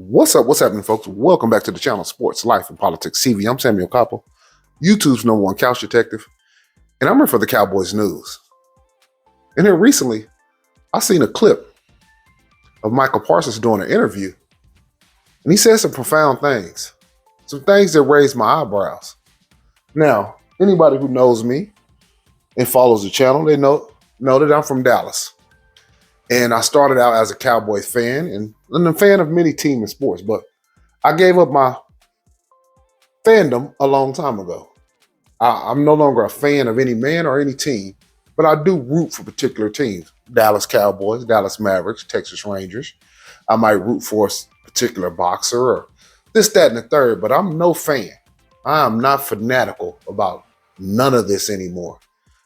What's up? What's happening, folks? Welcome back to the channel Sports, Life, and Politics TV. I'm Samuel Koppel, YouTube's #1 couch detective, and I'm here for the Cowboys news. And here recently, I seen a clip of Michael Parsons doing an interview, and he said some profound things, some things that raised my eyebrows. Now, anybody who knows me and follows the channel, they know that I'm from Dallas. And I started out as a Cowboys fan and a fan of many teams and sports, but I gave up my fandom a long time ago. I'm no longer a fan of any man or any team, but I do root for particular teams. Dallas Cowboys, Dallas Mavericks, Texas Rangers. I might root for a particular boxer or this, that, and the third, but I'm no fan. I am not fanatical about none of this anymore.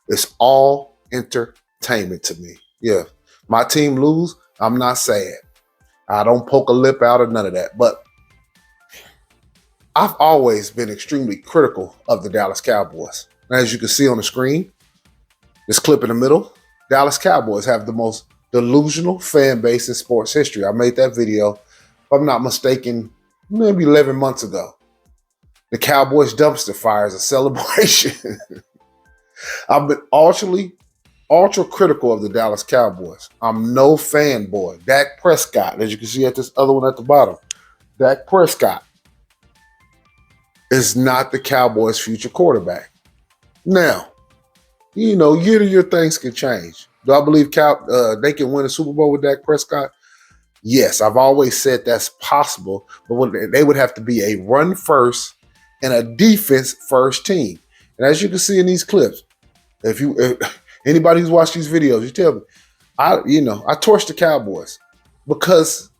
It's all entertainment to me. Yeah, my team lose, I'm not sad. I don't poke a lip out or none of that, but I've always been extremely critical of the Dallas Cowboys. And as you can see on the screen, this clip in the middle, Dallas Cowboys have the most delusional fan base in sports history. I made that video, if I'm not mistaken, maybe 11 months ago. The Cowboys dumpster fire is a celebration. I've been ultra critical of the Dallas Cowboys. I'm no fanboy. Dak Prescott, as you can see at this other one at the bottom, Dak Prescott is not the Cowboys' future quarterback. Now, year to year things can change. Do I believe they can win a Super Bowl with Dak Prescott? Yes, I've always said that's possible, but they would have to be a run first and a defense first team. And as you can see in these clips, if anybody who's watched these videos, you tell me, I torched the Cowboys because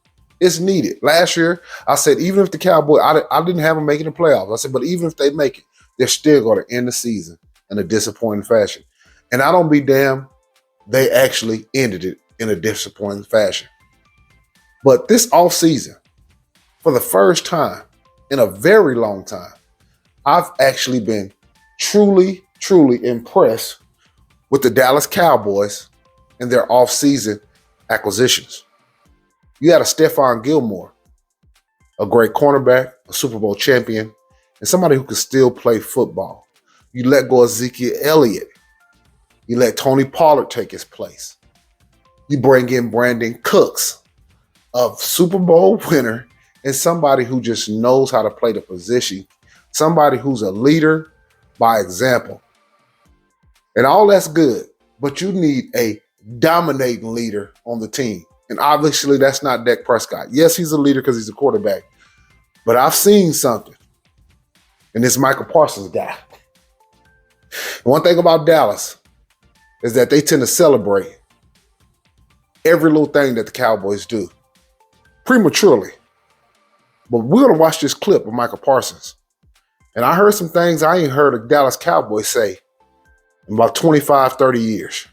it's needed. Last year, I said, even if the Cowboys, I didn't have them making the playoffs. I said, but even if they make it, they're still going to end the season in a disappointing fashion. And I don't be damned, they actually ended it in a disappointing fashion. But this offseason, for the first time in a very long time, I've actually been truly, truly impressed with the Dallas Cowboys and their offseason acquisitions. You had a Stephon Gilmore, a great cornerback, a Super Bowl champion, and somebody who could still play football. You let go of Ezekiel Elliott. You let Tony Pollard take his place. You bring in Brandon Cooks, a Super Bowl winner, and somebody who just knows how to play the position, somebody who's a leader by example. And all that's good, but you need a dominating leader on the team. And obviously, that's not Dak Prescott. Yes, he's a leader because he's a quarterback. But I've seen something in this Michael Parsons guy. And one thing about Dallas is that they tend to celebrate every little thing that the Cowboys do prematurely. But we're going to watch this clip of Michael Parsons. And I heard some things I ain't heard a Dallas Cowboys say in about 25, 30 years.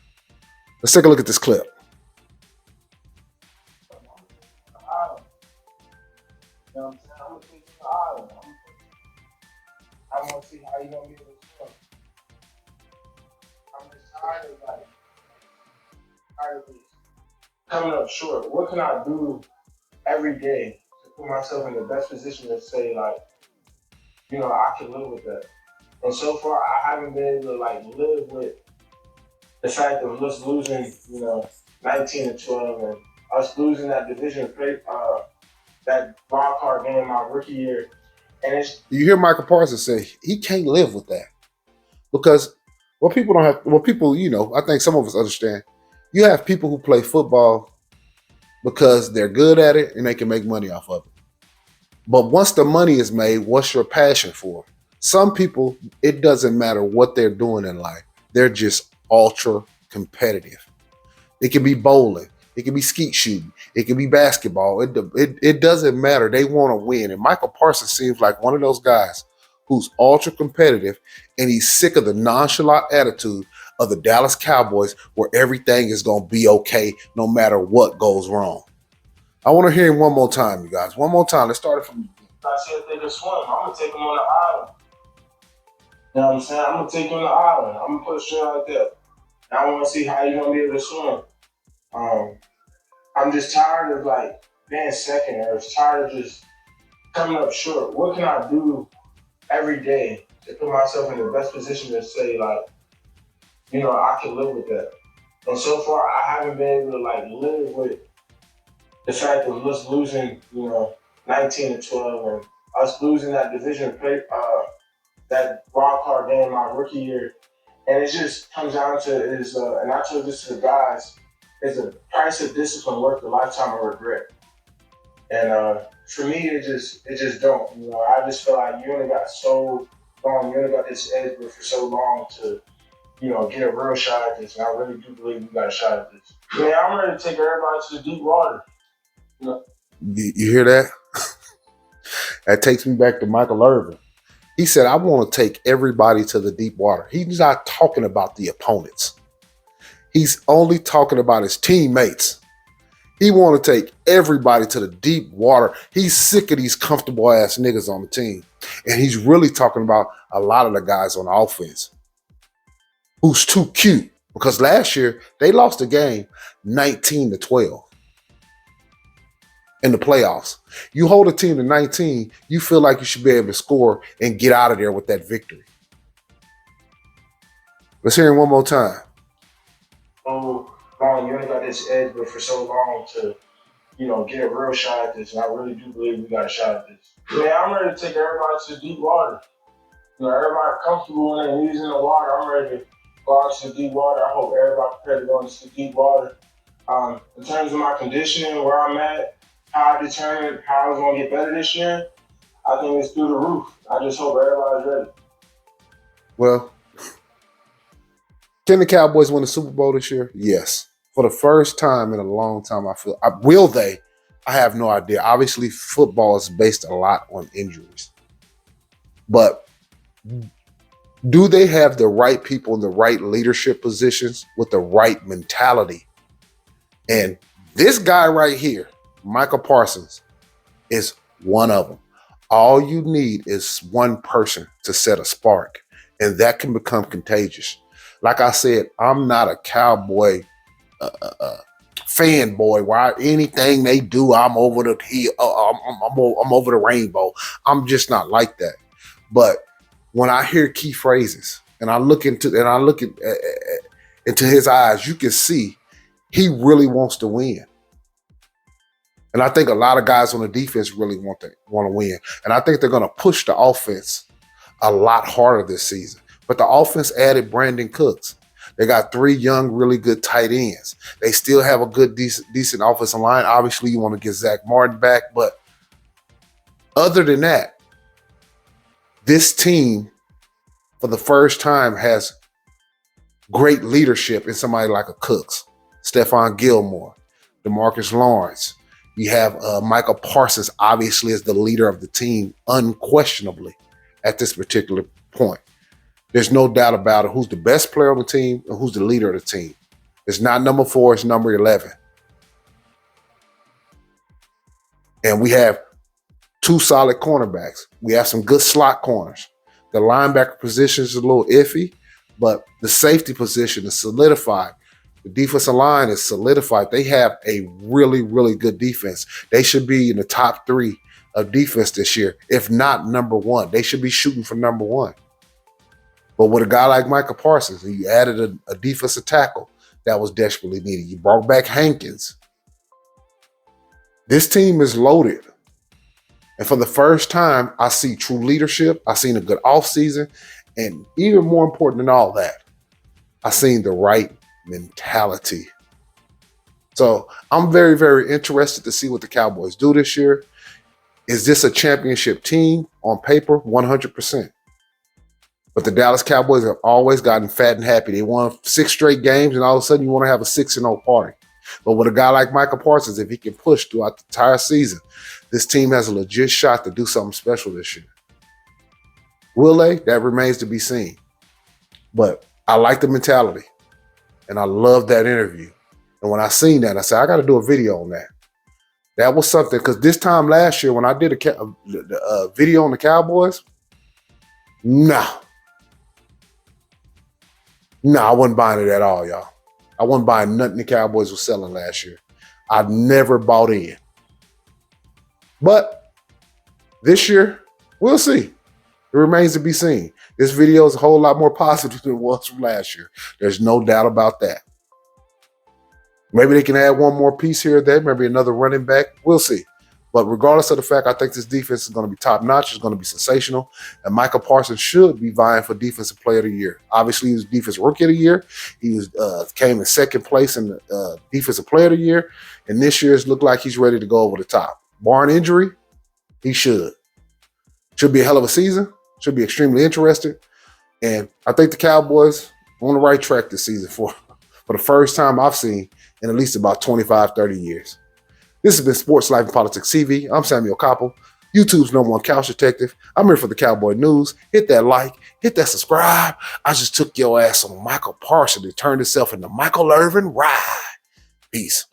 Let's take a look at this clip. You know what I'm saying? I'm gonna take you to the island. I want to see how you gonna be able to swim. I'm just tired of this. Coming up short. What can I do every day to put myself in the best position to say, like, I can live with that? And so far, I haven't been able to live with the fact of us losing, 19-12, and us losing that division that wild card game my rookie year. And you hear Michael Parsons say he can't live with that because I think some of us understand. You have people who play football because they're good at it and they can make money off of it. But once the money is made, what's your passion for? Some people, it doesn't matter what they're doing in life. They're just ultra competitive. It can be bowling. It can be skeet shooting. It can be basketball. It doesn't matter. They want to win. And Michael Parsons seems like one of those guys who's ultra competitive, and he's sick of the nonchalant attitude of the Dallas Cowboys where everything is going to be okay no matter what goes wrong. I want to hear him one more time, you guys. One more time. Let's start it from you. I said if they can swim, I'm going to take them on the island. You know what I'm saying? I'm going to take you on the island. I'm going to put a string right there. And I want to see how you're going to be able to swim. I'm just tired of being second or is tired of just coming up short. What can I do every day to put myself in the best position to say, like, I can live with that? And so far, I haven't been able to, like, live with the fact of us losing, 19-12 and us losing that division play, that wild card game my rookie year. And it just comes down to and I told this to the guys, is a price of discipline worth a lifetime of regret. And for me, it just don't. I just feel like you only got so long, you only got this edge for so long to, get a real shot at this. And I really do believe we got a shot at this. Man, I'm ready to take everybody to the deep water. You hear that? That takes me back to Michael Irvin. He said, I want to take everybody to the deep water. He's not talking about the opponents. He's only talking about his teammates. He want to take everybody to the deep water. He's sick of these comfortable ass niggas on the team. And he's really talking about a lot of the guys on offense who's too cute. Because last year, they lost the game 19-12 in the playoffs. You hold a team to 19, you feel like you should be able to score and get out of there with that victory. Let's hear him one more time. Oh, long, you only got this edge for so long to, get a real shot at this. And I really do believe we got a shot at this. Man, I'm ready to take everybody to the deep water. Everybody comfortable when they're using the water. I'm ready to go out to the deep water. I hope everybody prepared to go into the deep water. In terms of my conditioning, where I'm at, how I determined how I was going to get better this year, I think it's through the roof. I just hope everybody's ready. Well, can the Cowboys win the Super Bowl this year? Yes. For the first time in a long time, will they? I have no idea. Obviously, football is based a lot on injuries. But do they have the right people in the right leadership positions with the right mentality? And this guy right here, Micah Parsons, is one of them. All you need is one person to set a spark, and that can become contagious. Like I said, I'm not a Cowboy fanboy where anything they do, I'm over the hill, I'm over the rainbow. I'm just not like that. But when I hear key phrases and I look into his eyes, you can see he really wants to win. And I think a lot of guys on the defense really want to win. And I think they're going to push the offense a lot harder this season. But the offense added Brandon Cooks. They got 3 young, really good tight ends. They still have a good, decent offensive line. Obviously, you want to get Zach Martin back. But other than that, this team, for the first time, has great leadership in somebody like a Cooks, Stephon Gilmore, DeMarcus Lawrence. You have Micah Parsons, obviously, as the leader of the team, unquestionably, at this particular point. There's no doubt about it who's the best player on the team and who's the leader of the team. It's not number 4, it's number 11. And we have 2 solid cornerbacks. We have some good slot corners. The linebacker position is a little iffy, but the safety position is solidified. The defensive line is solidified. They have a really, really good defense. They should be in the top 3 of defense this year, if not number 1. They should be shooting for number 1. But with a guy like Micah Parsons, and you added a defensive tackle that was desperately needed. You brought back Hankins. This team is loaded. And for the first time, I see true leadership. I seen a good offseason. And even more important than all that, I seen the right mentality. So I'm very, very interested to see what the Cowboys do this year. Is this a championship team? On paper, 100%. But the Dallas Cowboys have always gotten fat and happy. They won 6 straight games, and all of a sudden you want to have a 6-0 party. But with a guy like Micah Parsons, if he can push throughout the entire season, this team has a legit shot to do something special this year. Will they? That remains to be seen. But I like the mentality, and I love that interview. And when I seen that, I said, I got to do a video on that. That was something, because this time last year when I did a video on the Cowboys, I wasn't buying it at all, y'all. I wasn't buying nothing the Cowboys were selling last year. I never bought in. But this year, we'll see. It remains to be seen. This video is a whole lot more positive than it was from last year. There's no doubt about that. Maybe they can add one more piece here or there, maybe another running back. We'll see. But regardless of the fact, I think this defense is going to be top-notch. It's going to be sensational. And Micah Parsons should be vying for Defensive Player of the Year. Obviously, he was Defensive Rookie of the Year. He came in second place in the Defensive Player of the Year. And this year, it's looked like he's ready to go over the top. Barring injury, he should. Should be a hell of a season. Should be extremely interesting. And I think the Cowboys are on the right track this season for the first time I've seen in at least about 25, 30 years. This has been Sports Life and Politics TV. I'm Samuel Koppel, YouTube's #1 couch detective. I'm here for the Cowboy News. Hit that like, hit that subscribe. I just took your ass on Michael Parsons and turned himself into Michael Irvin Ride. Peace.